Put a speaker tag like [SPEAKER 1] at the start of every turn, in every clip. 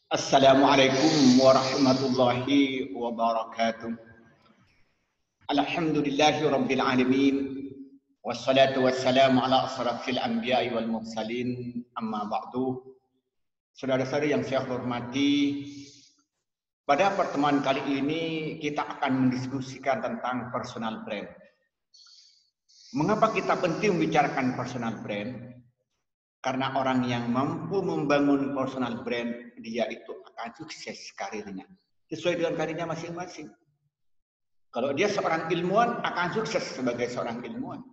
[SPEAKER 1] Assalamualaikum warahmatullahi wabarakatuh. Alhamdulillahi rabbil alamin. Wassalatu wassalamu ala asrafil anbiya'i wal mursalin. Amma ba'du. Saudara-saudari yang saya hormati, pada pertemuan kali ini kita akan mendiskusikan tentang personal brand. Mengapa kita penting membicarakan personal brand? Karena orang yang mampu membangun personal brand, dia itu akan sukses karirnya. Sesuai dengan karirnya masing-masing. Kalau dia seorang ilmuwan, akan sukses sebagai seorang ilmuwan.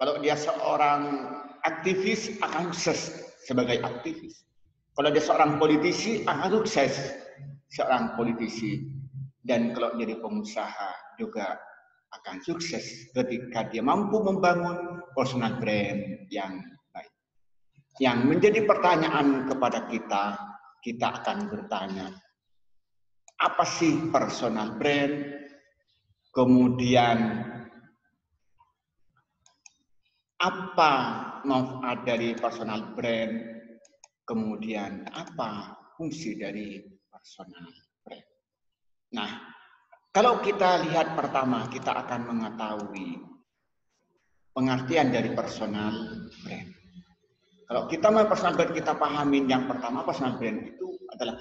[SPEAKER 1] Kalau dia seorang aktivis, akan sukses sebagai aktivis. Kalau dia seorang politisi, akan sukses seorang politisi. Dan kalau jadi pengusaha juga akan sukses ketika dia mampu membangun personal brand yang baik. Yang menjadi pertanyaan kepada kita akan bertanya, apa sih personal brand? Kemudian apa manfaat dari personal brand? Kemudian apa fungsi dari personal brand? Nah, kalau kita lihat pertama, kita akan mengetahui pengertian dari personal brand. Kalau kita mau personal brand, kita pahamin yang pertama, personal brand itu adalah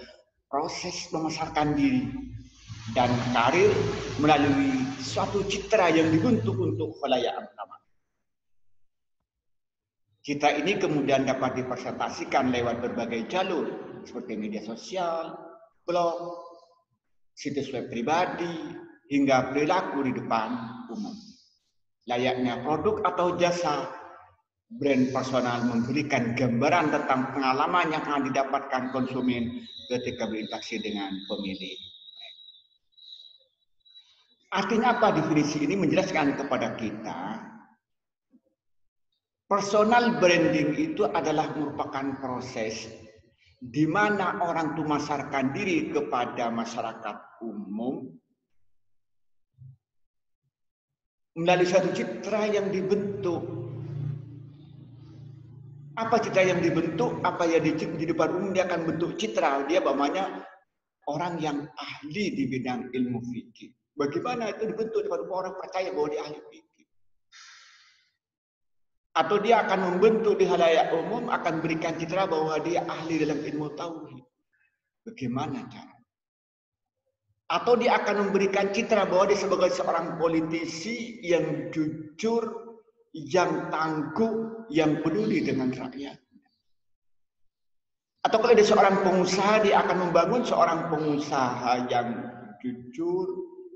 [SPEAKER 1] proses memasarkan diri dan karir melalui suatu citra yang dibentuk untuk khalayak pertama. Citra ini kemudian dapat dipresentasikan lewat berbagai jalur seperti media sosial, blog, situs web pribadi, hingga perilaku di depan umum. Layaknya produk atau jasa, brand personal memberikan gambaran tentang pengalaman yang akan didapatkan konsumen ketika berinteraksi dengan pemilik. Artinya apa definisi ini menjelaskan kepada kita, personal branding itu adalah merupakan proses di mana orang itu memasarkan diri kepada masyarakat umum melalui satu citra yang dibentuk. Apa citra yang dibentuk? Apa yang di depan umum dia akan bentuk citra. Dia bapaknya orang yang ahli di bidang ilmu fikih. Bagaimana itu dibentuk di depan umum? Orang percaya bahwa dia ahli fikih. Atau dia akan membentuk di halayak umum, akan berikan citra bahwa dia ahli dalam ilmu tauhid. Bagaimana cara? Atau dia akan memberikan citra bahwa dia sebagai seorang politisi yang jujur, yang tangguh, yang peduli dengan rakyat. Atau kalau dia seorang pengusaha, dia akan membangun seorang pengusaha yang jujur,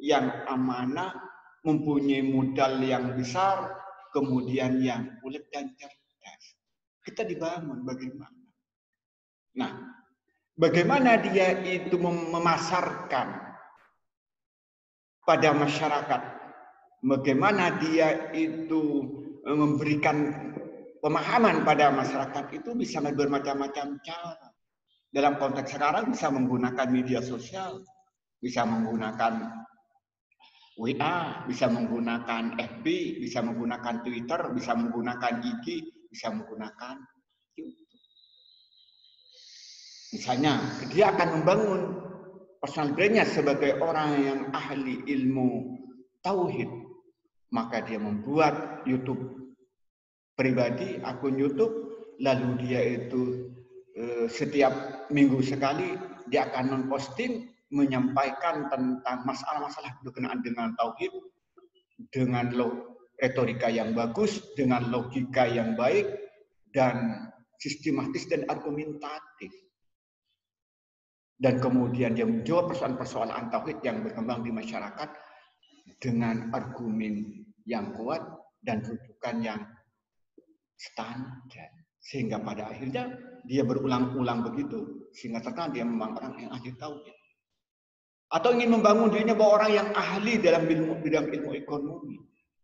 [SPEAKER 1] yang amanah, mempunyai modal yang besar, kemudian yang ulet dan cerdas. Kita dibangun bagaimana? Nah, bagaimana dia itu memasarkan pada masyarakat? Bagaimana dia itu memberikan pemahaman pada masyarakat itu bisa bermacam-macam cara. Dalam konteks sekarang bisa menggunakan media sosial, bisa menggunakan WA, bisa menggunakan FB, bisa menggunakan Twitter, bisa menggunakan IG, bisa menggunakan YouTube. Misalnya, dia akan membangun personal brand-nya sebagai orang yang ahli ilmu tauhid, maka dia membuat YouTube pribadi, akun YouTube, lalu dia itu setiap minggu sekali dia akan memposting menyampaikan tentang masalah-masalah berkenaan dengan tauhid dengan retorika yang bagus, dengan logika yang baik dan sistematis dan argumentatif. Dan kemudian dia menjawab persoalan-persoalan tauhid yang berkembang di masyarakat dengan argumen yang kuat dan rujukan yang standar. Sehingga pada akhirnya dia berulang-ulang begitu. Sehingga terkenal dia memang orang yang ahli tauhid. Atau ingin membangun dirinya bahwa orang yang ahli dalam bidang ilmu ekonomi.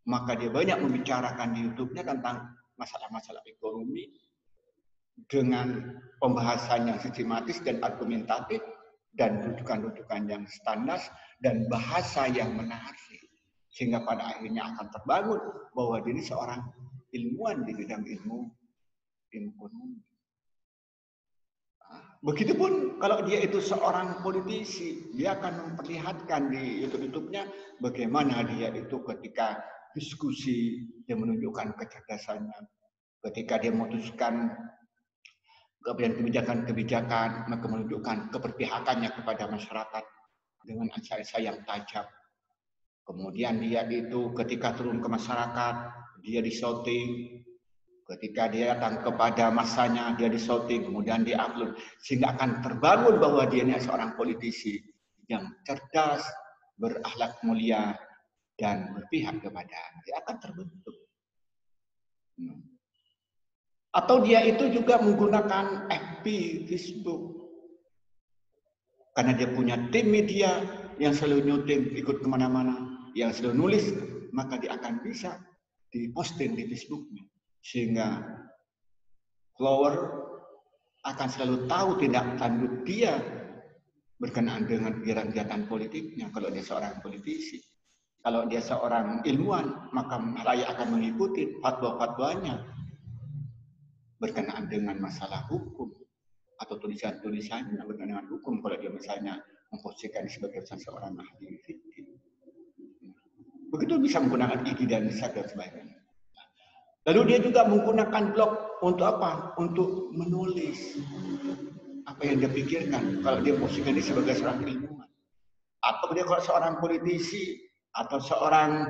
[SPEAKER 1] Maka dia banyak membicarakan di YouTube-nya tentang masalah-masalah ekonomi. Dengan pembahasan yang sistematis dan argumentatif. Dan rujukan-rujukan yang standar. Dan bahasa yang menarik. Sehingga pada akhirnya akan terbangun bahwa diri seorang ilmuwan di bidang ilmu ekonomi. Begitupun kalau dia itu seorang politisi, dia akan memperlihatkan di YouTube-nya bagaimana dia itu ketika diskusi, dia menunjukkan kecerdasannya. Ketika dia memutuskan kebijakan-kebijakan, maka menunjukkan keberpihakannya kepada masyarakat dengan ansa-ansa yang tajam. Kemudian dia itu ketika turun ke masyarakat, dia disorting. Ketika dia datang kepada masanya, dia disorting, kemudian diupload. Sehingga akan terbangun bahwa dia ini seorang politisi yang cerdas, berakhlak mulia, dan berpihak kepada. Dia akan terbentuk. Atau dia itu juga menggunakan FB, Facebook. Karena dia punya tim media yang selalu nyuting, ikut kemana-mana, yang selalu nulis, maka dia akan bisa diposting di Facebooknya. Sehingga follower akan selalu tahu tindak lanjut dia berkenaan dengan kegiatan politiknya kalau dia seorang politisi. Kalau dia seorang ilmuwan, maka rakyat akan mengikuti fatwa-fatwanya berkenaan dengan masalah hukum atau tulisan-tulisannya berkenaan dengan hukum kalau dia misalnya memposisikan sebagai seorang ahli fikih. Begitu bisa menggunakan IG dan Instagram dan sebagainya. Lalu dia juga menggunakan blog untuk apa? Untuk menulis apa yang dia pikirkan. Kalau dia posisikan diri sebagai seorang ilmuwan, atau dia kalau seorang politisi atau seorang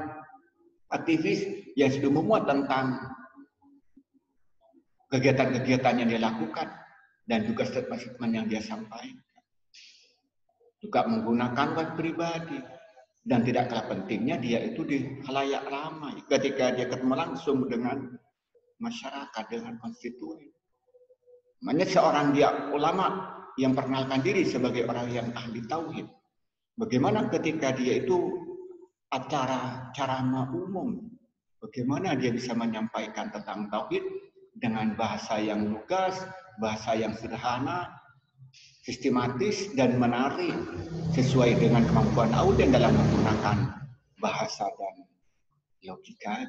[SPEAKER 1] aktivis yang sudah memuat tentang kegiatan-kegiatan yang dia lakukan dan juga statement-statement yang dia sampaikan. Juga menggunakan web pribadi. Dan tidak kalah pentingnya dia itu di khalayak ramai ketika dia ketemu langsung dengan masyarakat, dengan konstituen. Makanya seorang dia ulama yang perkenalkan diri sebagai orang yang ahli tauhid. Bagaimana ketika dia itu acara ceramah umum, bagaimana dia bisa menyampaikan tentang tauhid dengan bahasa yang lugas, bahasa yang sederhana, sistematis dan menarik sesuai dengan kemampuan auden dalam menggunakan bahasa dan logika.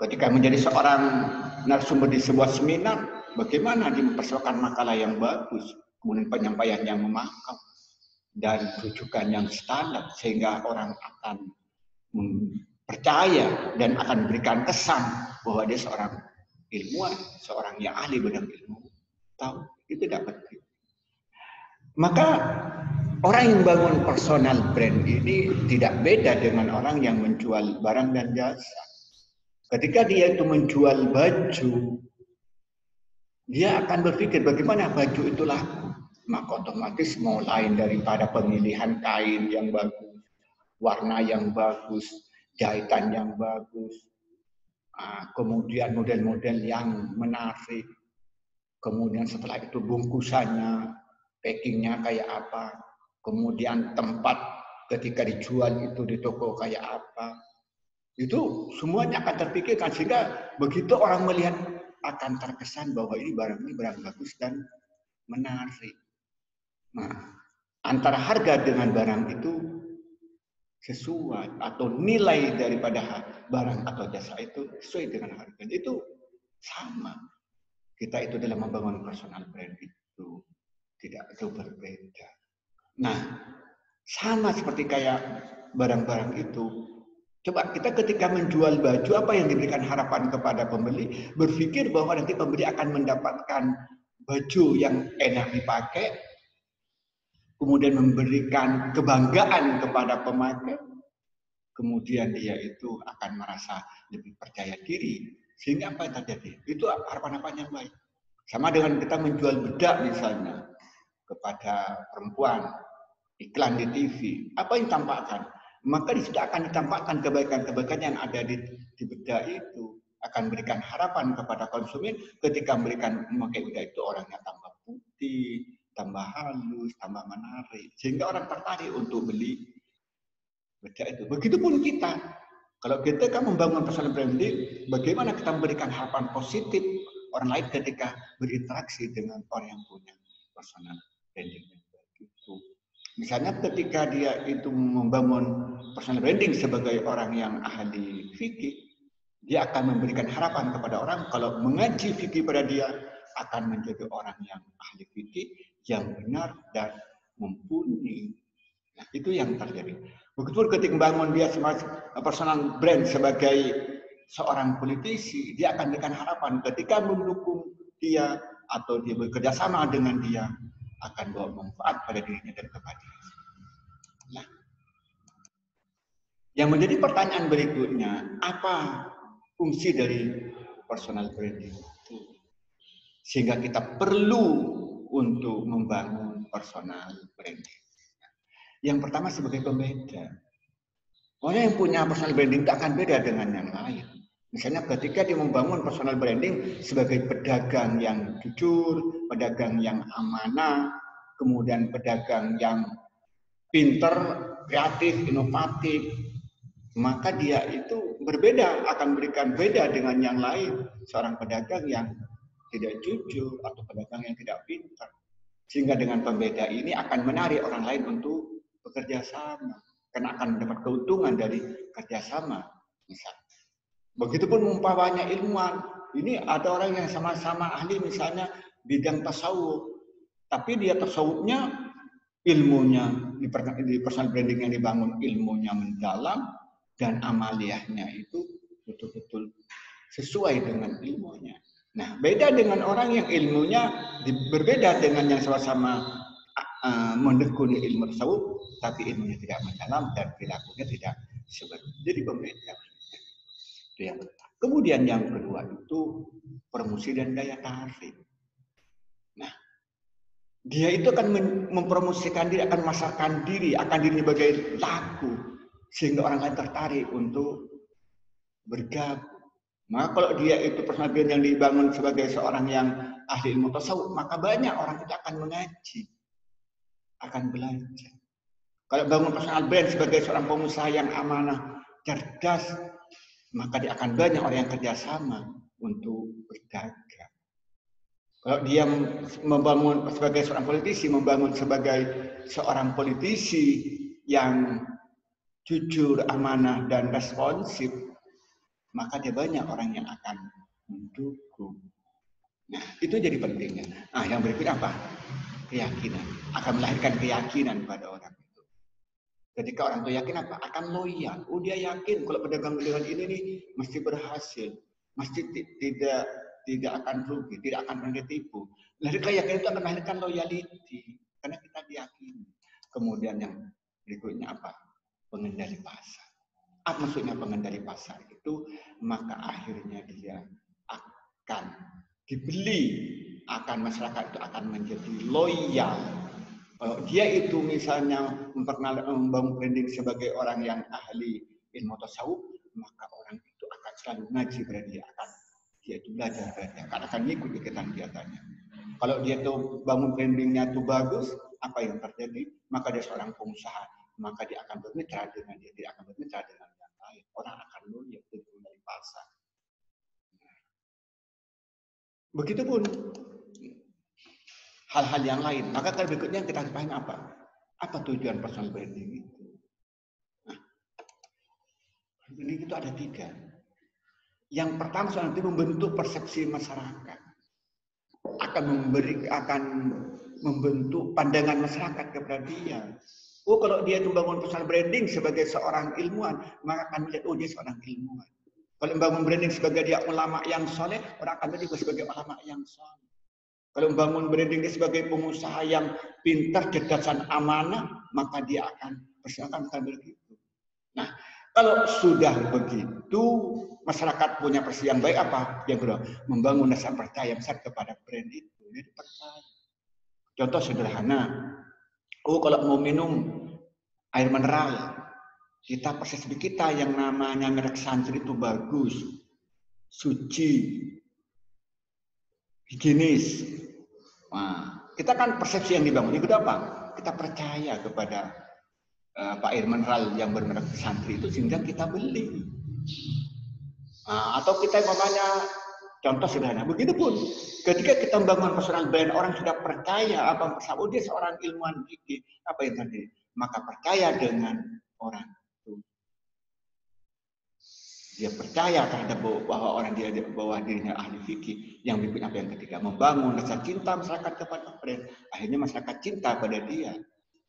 [SPEAKER 1] Ketika menjadi seorang narasumber di sebuah seminar, bagaimana dia mempersiapkan makalah yang bagus, kemudian penyampaian yang memakau dan rujukan yang standar sehingga orang akan percaya dan akan memberikan kesan bahwa dia seorang ilmuwan, seorang yang ahli bidang ilmu. Tahu itu tidak penting. Maka orang yang membangun personal brand ini tidak beda dengan orang yang menjual barang dan jasa. Ketika dia itu menjual baju, dia akan berpikir bagaimana baju itu laku. Maka otomatis mulai daripada pemilihan kain yang bagus, warna yang bagus, jahitan yang bagus, kemudian model-model yang menarik, kemudian setelah itu bungkusannya, packingnya kayak apa, kemudian tempat ketika dijual itu di toko kayak apa, itu semuanya akan terpikirkan sehingga begitu orang melihat akan terkesan bahwa ini barang bagus dan menarik. Nah, antara harga dengan barang itu sesuai atau nilai daripada barang atau jasa itu sesuai dengan harganya itu sama. Kita itu dalam membangun personal brand itu tidak jauh berbeda. Nah, sama seperti kayak barang-barang itu. Coba kita ketika menjual baju, apa yang diberikan harapan kepada pembeli? Berpikir bahwa nanti pembeli akan mendapatkan baju yang enak dipakai, kemudian memberikan kebanggaan kepada pemakai, kemudian dia itu akan merasa lebih percaya diri. Sehingga apa yang terjadi? Itu harapan-harapan yang baik. Sama dengan kita menjual bedak misalnya kepada perempuan, iklan di TV, apa yang ditampakkan? Maka di situ akan ditampakkan kebaikan-kebaikan yang ada di bedak itu, akan memberikan harapan kepada konsumen ketika memberikan memakai bedak itu orangnya tambah putih, tambah halus, tambah menarik, sehingga orang tertarik untuk beli bedak itu. Begitupun kita, kalau kita kan membangun personal branding, bagaimana kita memberikan harapan positif orang lain ketika berinteraksi dengan orang yang punya personal branding itu. Misalnya ketika dia itu membangun personal branding sebagai orang yang ahli fikih, dia akan memberikan harapan kepada orang kalau mengaji fikih pada dia akan menjadi orang yang ahli fikih yang benar dan mumpuni. Nah, itu yang terjadi. Begitu ketika membangun dia personal brand sebagai seorang politisi, dia akan berikan harapan ketika mendukung dia atau dia bekerja sama dengan dia akan bawa manfaat pada dirinya dan kepada dia. Nah, yang menjadi pertanyaan berikutnya, apa fungsi dari personal branding itu? Sehingga kita perlu untuk membangun personal branding. Yang pertama sebagai pembeda. Orang yang punya personal branding itu akan beda dengan yang lain. Misalnya ketika dia membangun personal branding sebagai pedagang yang jujur, pedagang yang amanah, kemudian pedagang yang pinter, kreatif, inovatif, maka dia itu berbeda, akan berikan beda dengan yang lain. Seorang pedagang yang tidak jujur atau pedagang yang tidak pintar. Sehingga dengan pembeda ini akan menarik orang lain untuk bekerja sama. Karena akan mendapat keuntungan dari kerjasama. Misalnya. Begitupun umpamanya ilmuwan. Ini ada orang yang sama-sama ahli misalnya bidang tasawuf. Tapi dia tasawufnya, ilmunya, di personal branding yang dibangun ilmunya mendalam. Dan amaliyahnya itu betul-betul sesuai dengan ilmunya. Nah, beda dengan orang yang ilmunya berbeda dengan yang sama-sama menekuni ilmu tasawuf, tapi ilmunya tidak mendalam dan perilakunya tidak seperti. Jadi pembeda. Itu yang pertama. Kemudian yang kedua itu promosi dan daya tarik. Nah, dia itu akan mempromosikan diri, akan memasarkan diri, akan dirinya sebagai laku, sehingga orang lain tertarik untuk bergabung. Maka kalau dia itu personal brand yang dibangun sebagai seorang yang ahli ilmu tasawuf, maka banyak orang itu akan mengaji, akan belajar. Kalau bangun personal brand sebagai seorang pengusaha yang amanah, cerdas, maka dia akan banyak orang yang kerjasama untuk berdagang. Kalau dia membangun sebagai seorang politisi, membangun sebagai seorang politisi yang jujur, amanah, dan responsif, maka dia banyak orang yang akan mendukung. Nah, itu jadi pentingnya. Nah, yang berikutnya apa? Keyakinan. Akan melahirkan keyakinan pada orang itu. Ketika orang itu yakin apa? Akan loyal. Oh, dia yakin kalau pedagang-pedagang ini nih mesti berhasil. Mesti tidak akan rugi, tidak akan ditipu. Dari keyakinan itu akan melahirkan loyalty. Karena kita diyakini. Kemudian yang berikutnya apa? Pengendali pasar. Apa maksudnya pengendali pasar itu? Maka akhirnya dia akan dibeli, akan masyarakat itu akan menjadi loyal. Kalau dia itu misalnya membangun branding sebagai orang yang ahli ilmu tasawuf, maka orang itu akan selalu ngaji pada dia, dia itu belajar pada dia, akan ikut ikutan kegiatannya. Kalau dia itu bangun brandingnya itu bagus, apa yang terjadi? Maka dia seorang pengusaha, maka dia akan bermitra dengan dia, tidak akan bermitra dengan yang lain. Orang akan loyal dari pasar. Begitupun hal-hal yang lain. Maka berikutnya kita harus paham apa? Apa tujuan personal branding itu? Nah, branding itu ada 3. Yang pertama nanti membentuk persepsi masyarakat. Akan membentuk pandangan masyarakat kepada dia. Oh, kalau dia itu bangun personal branding sebagai seorang ilmuwan, maka akan melihat, oh dia seorang ilmuwan. Kalau membangun branding sebagai dia ulama yang soleh, orang akan melihat sebagai ulama yang soleh. Kalau membangun branding dia sebagai pengusaha yang pintar, cerdas, dan amanah, maka dia akan persilakan begitu. Nah, kalau sudah begitu, masyarakat punya persepsi yang baik apa? Yang kedua, membangun rasa percaya besar kepada brand itu. Jadi percaya. Contoh sederhana, oh kalau mau minum air mineral, kita persepsi kita yang namanya merek Santri itu bagus, suci, higienis. Nah, kita kan persepsi yang dibangun. Itu apa? Kita percaya kepada Pak air mineral yang bermerek Santri itu sehingga kita beli. Nah, atau kita namanya contoh sederhana. Begitupun ketika kita membangun personal brand, orang sudah percaya apa oh dia seorang ilmuwan gigi, apa yang terjadi? Maka percaya dengan orang itu. dia percaya terhadap bahwa orang dia bahwa dirinya ahli fikih. Yang berikutnya apa yang ketiga, membangun rasa cinta masyarakat kepada brand. Akhirnya masyarakat cinta pada dia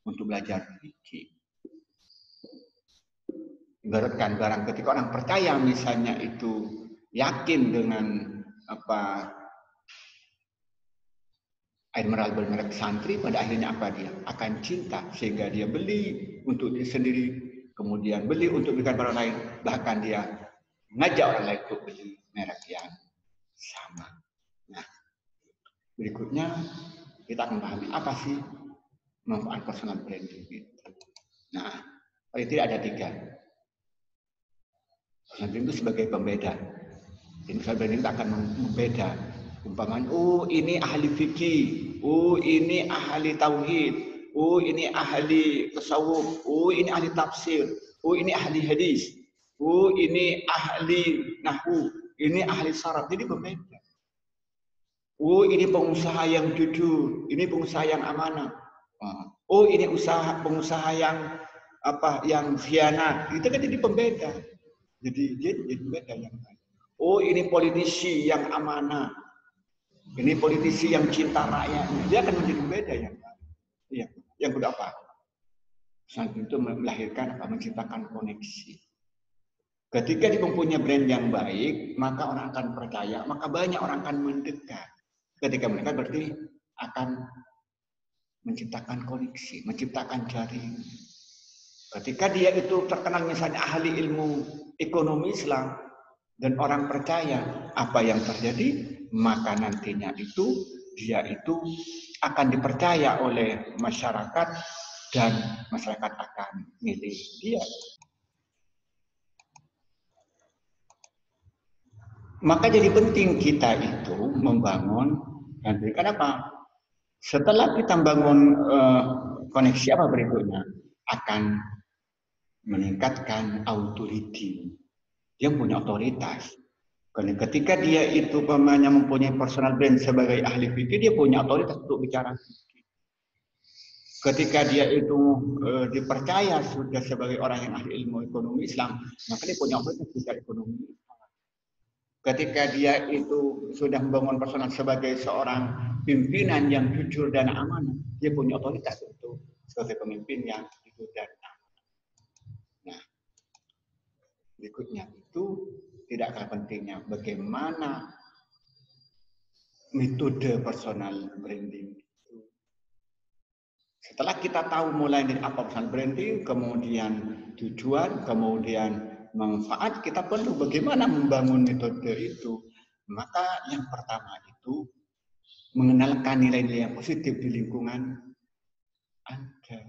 [SPEAKER 1] untuk belajar fikih. Ibaratkan barang ketika orang percaya misalnya itu yakin dengan apa air mineral bermerek Santri, pada akhirnya apa dia akan cinta sehingga dia beli untuk diri sendiri, kemudian beli untuk berikan pada orang lain, bahkan dia mengajak orang lain untuk beli merek yang sama. Nah, berikutnya kita akan pahami apa sih manfaat personal branding itu. Nah, paling tidak ada 3. Personal branding itu sebagai pembeda. Jadi personal branding itu akan membeda. Umpamanya, oh ini ahli fikih, oh ini ahli tauhid, oh ini ahli tasawuf, oh ini ahli tafsir, oh ini ahli hadis, oh ini ahli nahwu, ini ahli saraf. Jadi berbeda. Oh ini pengusaha yang jujur, ini pengusaha yang amanah. Oh ini pengusaha yang yang khianat. Itu kan jadi pembeda. Jadi pembeda yang lain. Oh ini politisi yang amanah. Ini politisi yang cinta rakyatnya. Dia akan menjadi pembeda yang lain. Iya. Yang kedua apa? Selain itu melahirkan menciptakan koneksi. Ketika dia mempunyai brand yang baik, maka orang akan percaya, maka banyak orang akan mendekat. Ketika mendekat berarti akan menciptakan koneksi, menciptakan jaringan. Ketika dia itu terkenal misalnya ahli ilmu ekonomi Islam dan orang percaya apa yang terjadi, maka nantinya itu dia itu akan dipercaya oleh masyarakat dan masyarakat akan milih dia. Maka jadi penting kita itu membangun, dan kenapa? Setelah kita membangun koneksi apa berikutnya? Akan meningkatkan authority. Dia punya otoritas. Karena ketika dia itu mempunyai personal brand sebagai ahli fikih, dia punya otoritas untuk bicara fikih. Ketika dia itu dipercaya sudah sebagai orang yang ahli ilmu ekonomi Islam, maka dia punya otoritas bicara ekonomi. Ketika dia itu sudah membangun personal sebagai seorang pimpinan yang jujur dan amanah, dia punya otoritas untuk sebagai pemimpin yang jujur dan amanah. Nah, berikutnya itu tidak kalah pentingnya bagaimana metode personal branding itu. Setelah kita tahu mulai dari apa personal branding, kemudian tujuan, kemudian manfaat, kita perlu bagaimana membangun metode itu. Maka yang pertama itu mengenalkan nilai-nilai yang positif di lingkungan Anda.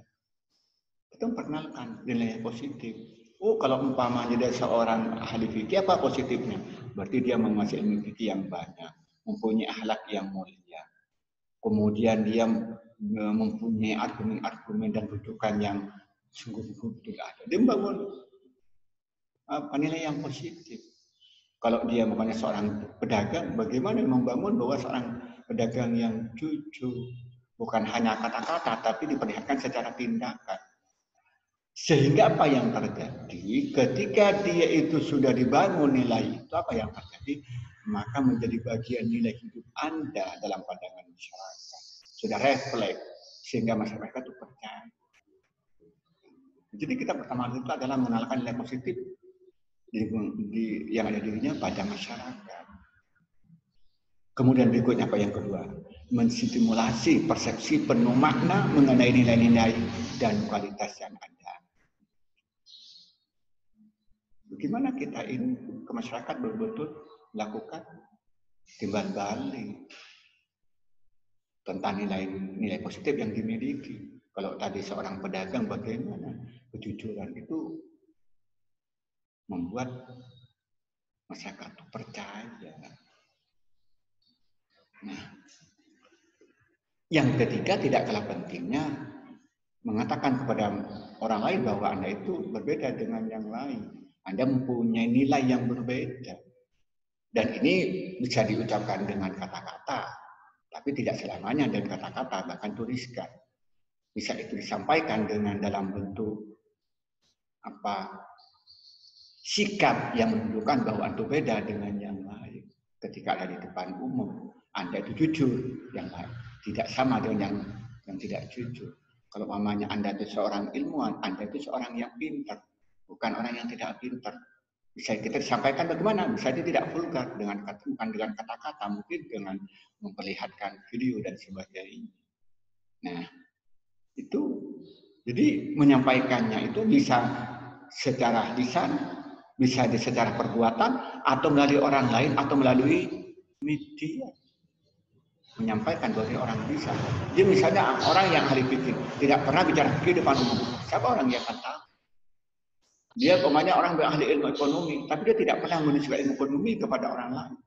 [SPEAKER 1] Kita memperkenalkan nilai yang positif. Oh, kalau umpamanya dia seorang ahli fikih, apa positifnya? Berarti dia menguasai ilmu fikih yang banyak, mempunyai akhlak yang mulia. Kemudian dia mempunyai argumen dan rujukan yang sungguh-sungguh betul ada. Dia membangun nilai yang positif. Kalau dia mempunyai seorang pedagang, bagaimana membangun bahwa seorang pedagang yang jujur, bukan hanya kata-kata, tapi diperlihatkan secara tindakan. Sehingga apa yang terjadi ketika dia itu sudah dibangun nilai itu, apa yang terjadi? Maka menjadi bagian nilai hidup Anda dalam pandangan masyarakat. Sudah refleks, sehingga masyarakat itu percaya. Jadi kita pertama itu adalah mengenalkan nilai positif yang ada dirinya pada masyarakat. Kemudian berikutnya apa yang kedua? Menstimulasi persepsi penuh makna mengenai nilai-nilai dan kualitas yang ada. Bagaimana kita ini ke masyarakat betul-betul melakukan timbal balik tentang nilai positif yang dimiliki. Kalau tadi seorang pedagang, bagaimana kejujuran itu membuat masyarakat itu percaya. Nah, yang ketiga tidak kalah pentingnya mengatakan kepada orang lain bahwa Anda itu berbeda dengan yang lain. Anda mempunyai nilai yang berbeda. Dan ini bisa diucapkan dengan kata-kata, tapi tidak selamanya dengan kata-kata, bahkan tuliskan. Bisa itu disampaikan dengan dalam bentuk sikap yang menunjukkan bahwa Anda beda dengan yang lain. Ketika ada di depan umum, Anda itu jujur, yang lain tidak sama dengan yang tidak jujur. Kalau umpamanya Anda itu seorang ilmuwan, Anda itu seorang yang pintar, bukan orang yang tidak pintar. Bisa kita disampaikan bagaimana? Bisa tidak vulgar dengan kata, bukan dengan kata-kata, mungkin dengan memperlihatkan video dan sebagainya. Nah, itu jadi menyampaikannya itu bisa secara lisan, bisa secara perbuatan, atau melalui orang lain, atau melalui media. Menyampaikan bahwa orang bisa. Jadi misalnya orang yang ahli fikih tidak pernah bicara fikih depan umum, siapa orang yang akan tahu? Dia umpamanya orang ahli ilmu ekonomi, tapi dia tidak pernah menunjukkan ilmu ekonomi kepada orang lain.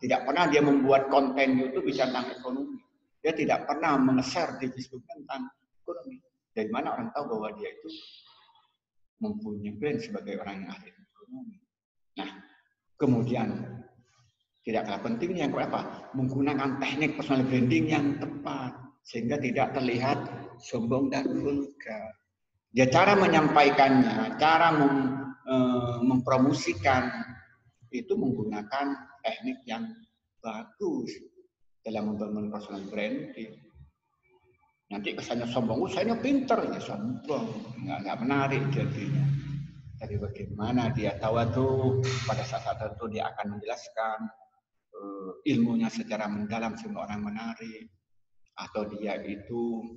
[SPEAKER 1] Tidak pernah dia membuat konten YouTube bicara tentang ekonomi. Dia tidak pernah meng-share di Facebook tentang ekonomi. Dari mana orang tahu bahwa dia itu mempunyai brand sebagai orang yang ahli ekonomi. Nah, kemudian tidak kalah pentingnya apa? Menggunakan teknik personal branding yang tepat sehingga tidak terlihat sombong dan vulgar. Ya, cara menyampaikannya, cara mempromosikan itu menggunakan teknik yang bagus dalam membangun personal branding. Nanti kesannya sombong, saya pinter, ya sombong, nggak menarik jadinya. Tapi bagaimana dia tawadhu, pada saat tertentu dia akan menjelaskan ilmunya secara mendalam sehingga orang menarik, atau dia itu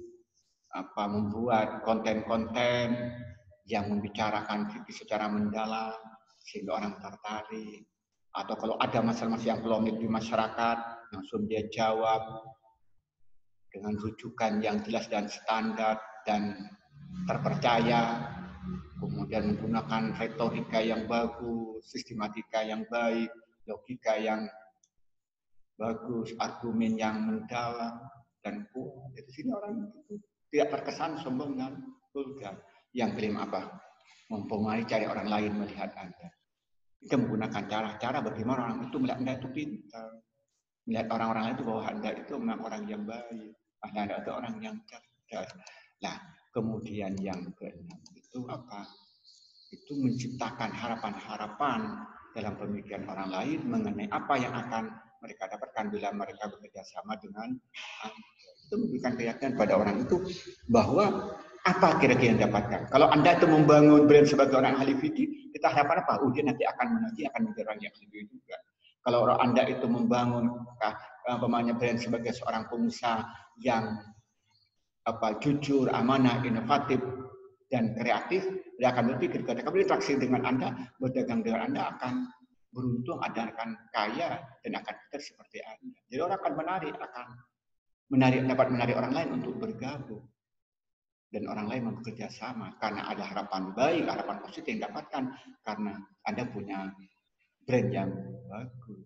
[SPEAKER 1] membuat konten-konten yang membicarakan fikih secara mendalam sehingga orang tertarik, atau kalau ada masalah-masalah yang polemik di masyarakat langsung dia jawab dengan rujukan yang jelas dan standar dan terpercaya, kemudian menggunakan retorika yang bagus, sistematika yang baik, logika yang bagus, argumen yang mendalam dan kuat. Di sini orang itu tidak terkesan sombong dan vulgar. Yang klaim apa? Mempengaruhi cari orang lain melihat Anda. Kita menggunakan cara-cara bagaimana orang itu melihat Anda itu pintar. Melihat orang-orang lain itu bahwa Anda itu memang orang yang baik. Anda itu orang yang cerdas. Nah, kemudian yang keenam itu apa? Itu menciptakan harapan-harapan dalam pemikiran orang lain mengenai apa yang akan mereka dapatkan bila mereka bekerja sama dengan Anda. Itu memberikan keyakinan pada orang itu bahwa apa kira-kira yang dapatkan. Kalau Anda itu membangun brand sebagai orang ahli fikih, kita harapkan apa? Dia nanti akan menjadi orang yang ahli fikih juga. Kalau Anda itu membangun brand sebagai seorang pengusaha yang jujur, amanah, inovatif, dan kreatif, dia akan berpikir ketika berinteraksi dengan Anda, berdagang dengan Anda akan beruntung, Anda akan kaya dan akan pintar seperti Anda. Jadi orang akan dapat menarik orang lain untuk bergabung. Dan orang lain bekerja sama karena ada harapan baik, harapan positif yang didapatkan karena Anda punya brand yang bagus.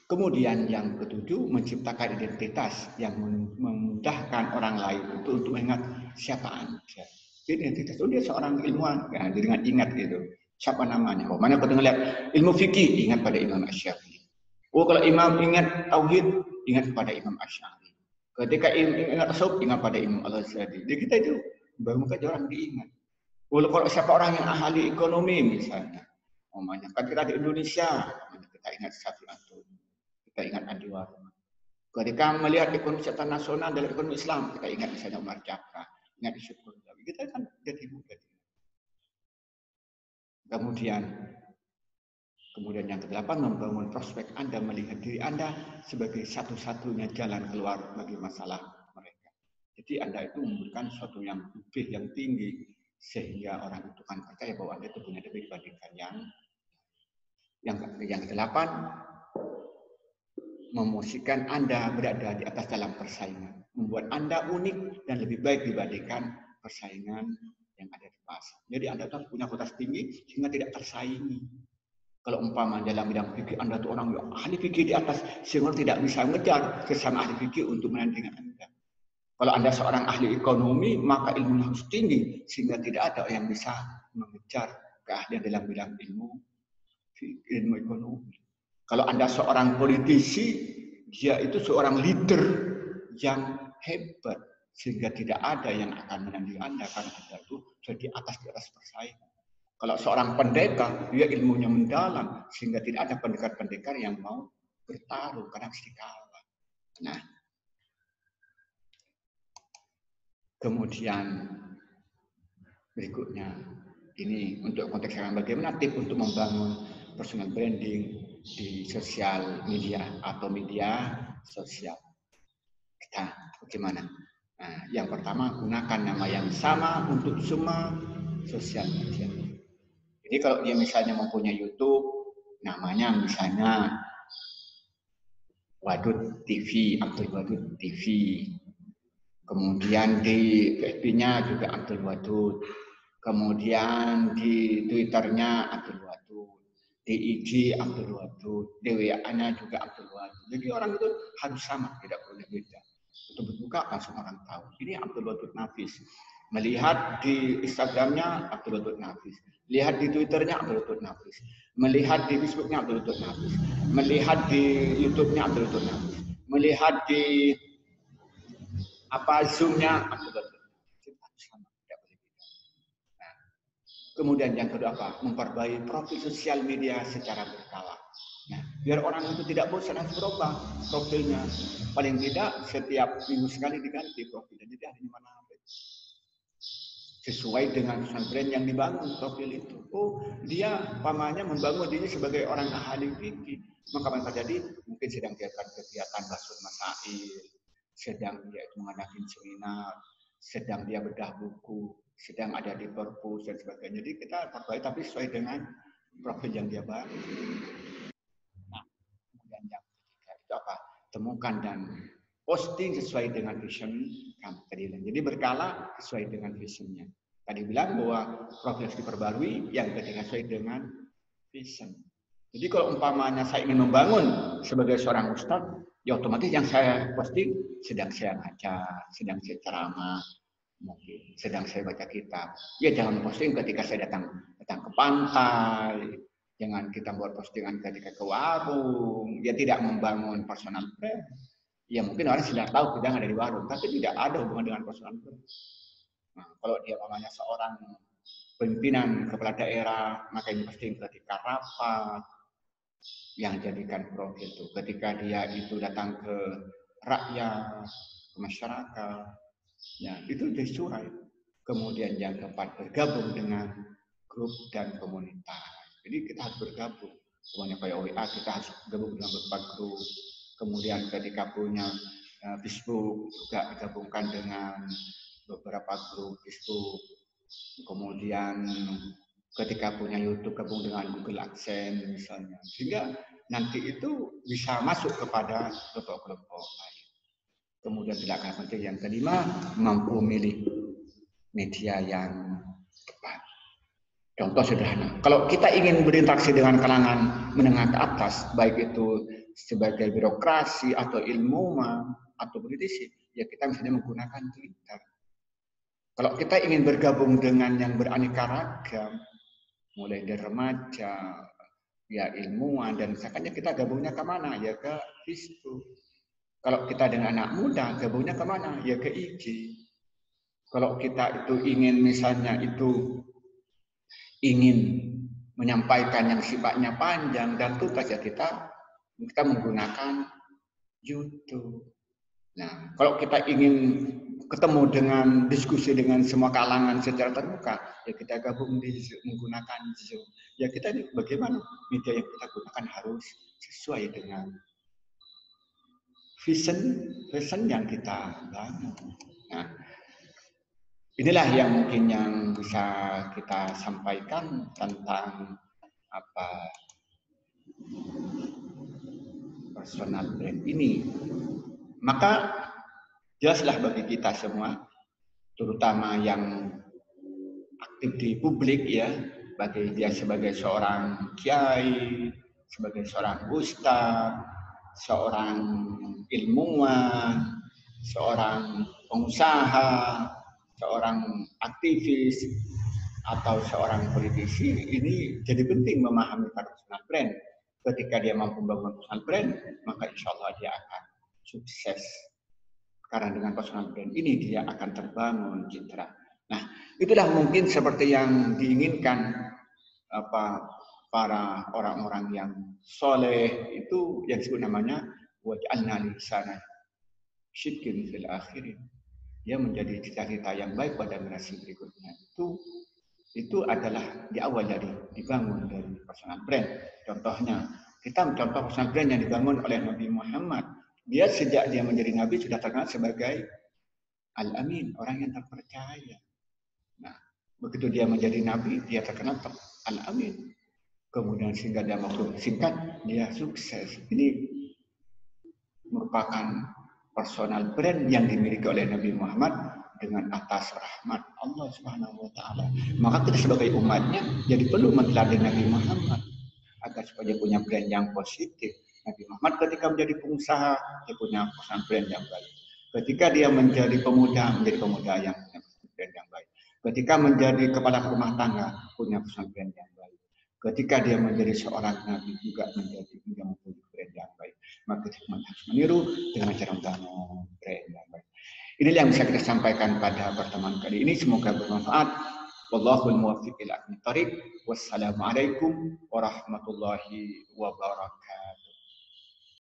[SPEAKER 1] Kemudian yang ketujuh, menciptakan identitas yang memudahkan orang lain untuk mengingat siapa Anda. Jadi identitas itu dia seorang ilmuwan, ya, dengan ingat gitu. Siapa namanya? Oh, mana kau dengar lihat ilmu fikih, ingat pada Imam Asy-Syafi'i. Oh, kalau imam ingat tauhid, ingat kepada Imam Asy'ari. Ketika ingat tasawuf, ingat pada Imam Al-Ghazali. Jadi kita itu baru orang diingat. Kalau siapa orang yang ahli ekonomi misalnya, namanya kan kita di Indonesia, kita ingat Syafi'i Antoni, kita ingat Andi Warman. Ketika melihat ekonomi secara nasional dalam ekonomi Islam, kita ingat misalnya Umar Jakka, ingat Yusuf Qaradawi. Kita kan jadi mudah. Kemudian yang kedelapan, membangun prospek Anda melihat diri Anda sebagai satu-satunya jalan keluar bagi masalah mereka. Jadi Anda itu memberikan sesuatu yang lebih, yang tinggi, sehingga orang itu kan percaya bahwa Anda itu punya lebih dibandingkan yang kedelapan, memosisikan Anda berada di atas dalam persaingan, membuat Anda unik dan lebih baik dibandingkan persaingan yang ada di pasar. Jadi Anda harus punya kualitas tinggi sehingga tidak tersaingi. Kalau umpama dalam bidang fikih Anda itu orang yang ahli fikih di atas, sehingga tidak bisa mengejar sesama ahli fikih untuk menandingi Anda. Kalau Anda seorang ahli ekonomi, maka ilmunya harus tinggi sehingga tidak ada yang bisa mengejar keahlian dalam bidang ilmu ekonomi. Kalau Anda seorang politisi, dia itu seorang leader yang hebat sehingga tidak ada yang akan menandingi Anda karena Anda itu sudah di atas persaingan. Kalau seorang pendekar, dia ilmunya mendalam, sehingga tidak ada pendekar-pendekar yang mau bertaruh karena pasti kalah. Nah, kemudian berikutnya, ini untuk konteks sekarang, bagaimana tips untuk membangun personal branding di sosial media atau media sosial. Kita bagaimana? Nah, yang pertama, gunakan nama yang sama untuk semua sosial media. Jadi kalau dia misalnya mempunyai YouTube, namanya misalnya Wadud TV, Abdul Wadud TV. Kemudian di FB-nya juga Abdul Wadud. Kemudian di Twitter-nya Abdul Wadud. Di IG Abdul Wadud. Di WA-nya juga Abdul Wadud. Jadi orang itu harus sama, tidak boleh beda. Untuk berbuka langsung orang tahu. Ini Abdul Wadud Nafis. Melihat di Instagram-nya Abdul Wadud Nafis. Lihat di Twitter-nya Abdul Wadud Nafis. Melihat di Facebook-nya Abdul Wadud Nafis. Melihat di YouTube-nya Abdul Wadud Nafis. Melihat di Zoom-nya Abdul Wadud. Nah, kemudian yang kedua apa? Memperbaiki profil sosial media secara berkala. Nah, biar orang itu tidak bosan harus berubah profilnya. Paling tidak setiap minggu sekali diganti profilnya. Jadi ada di mana sesuai dengan personal brand yang dibangun profil itu. Oh, dia pamannya membangun diri sebagai orang ahli fikih. Maka apa yang terjadi? Mungkin sedang diadakan kegiatan basul masail, sedang dia itu mengadakan seminar, sedang dia bedah buku, sedang ada di perpus dan sebagainya. Jadi kita perbaiki tapi sesuai dengan profil yang dia bangun. Nah, kemudian yang ketiga itu apa? Temukan dan posting sesuai dengan vision kamu tadi. Jadi berkala sesuai dengan visionnya. Tadi bilang bahwa profil harus diperbarui, yang ketiga sesuai dengan vision. Jadi kalau umpamanya saya ingin membangun sebagai seorang ustadz, ya otomatis yang saya posting sedang saya ngajar, sedang saya ceramah, mungkin sedang saya baca kitab. Ya jangan posting ketika saya datang ke pantai, jangan kita buat postingan ketika ke warung, ya tidak membangun personal brand. Ya mungkin orang sudah tahu kita ada di warung, tapi tidak ada hubungan dengan personal brand. Nah, kalau dia namanya seorang pimpinan kepala daerah, maka ini pasti ketika rapat yang jadikan profil itu. Ketika dia itu datang ke rakyat, ke masyarakat, ya itu sesuai. Kemudian yang keempat, bergabung dengan grup dan komunitas. Jadi kita harus bergabung. Semuanya kayak WA, kita harus gabung dengan beberapa grup. Kemudian ketika punya Facebook juga digabungkan dengan beberapa grup Facebook. Kemudian ketika punya YouTube gabung dengan Google AdSense misalnya. Sehingga nanti itu bisa masuk kepada kelompok-kelompok lain. Kemudian tidak kalah penting yang kelima, mampu memilih media yang tepat. Contoh sederhana, kalau kita ingin berinteraksi dengan kalangan menengah ke atas, baik itu sebagai birokrasi atau ilmuwan atau politisi, ya kita misalnya menggunakan Twitter. Kalau kita ingin bergabung dengan yang beraneka ragam, mulai dari remaja, ya ilmuwan, dan misalkan kita gabungnya kemana? Ya ke Facebook. Kalau kita dengan anak muda, gabungnya kemana? Ya ke IG. Kalau kita itu ingin misalnya itu ingin menyampaikan yang sifatnya panjang dan tuntas, ya kita menggunakan YouTube. Nah, kalau kita ingin ketemu dengan diskusi dengan semua kalangan secara terbuka, ya kita gabung menggunakan Zoom. Ya kita bagaimana media yang kita gunakan harus sesuai dengan vision yang kita bangun. Nah, inilah yang mungkin yang bisa kita sampaikan tentang apa personal brand ini. Maka jelaslah bagi kita semua, terutama yang aktif di publik ya, bagi dia sebagai seorang kiai, sebagai seorang ustadz, seorang ilmuwan, seorang pengusaha, seorang aktivis, atau seorang politisi, ini jadi penting memahami personal brand. Ketika dia mampu membangun personal brand, maka insya Allah dia akan sukses. Karena dengan personal brand ini dia akan terbangun citra. Nah, itulah mungkin seperti yang diinginkan para orang-orang yang soleh itu yang disebut namanya waj'alna lisana syidqin fil akhirin. Dia menjadi cita-cita yang baik pada generasi berikutnya. Itu adalah di awal dari dibangun dari personal brand. Contohnya, kita mencontoh personal brand yang dibangun oleh Nabi Muhammad. Dia sejak dia menjadi Nabi sudah terkenal sebagai Al-Amin, orang yang terpercaya. Nah, begitu dia menjadi Nabi, dia terkenal Al-Amin. Kemudian sehingga dalam waktu singkat, dia sukses. Ini merupakan personal brand yang dimiliki oleh Nabi Muhammad dengan atas rahmat Allah Subhanahu wa taala. Maka kita sebagai umatnya jadi perlu meneladani Nabi Muhammad agar supaya punya brand yang positif. Nabi Muhammad ketika menjadi pengusaha, dia punya personal brand yang baik. Ketika dia menjadi pemuda yang punya personal brand yang baik. Ketika menjadi kepala rumah tangga, punya personal brand yang baik. Ketika dia menjadi seorang nabi juga punya brand yang baik. Maka kita harus meniru dengan cara membangun brand yang baik. Inilah yang bisa kita sampaikan pada pertemuan kali ini. Semoga bermanfaat. Wallahul muwaffiq ila aqwamit thoriq. Wassalamualaikum warahmatullahi wabarakatuh.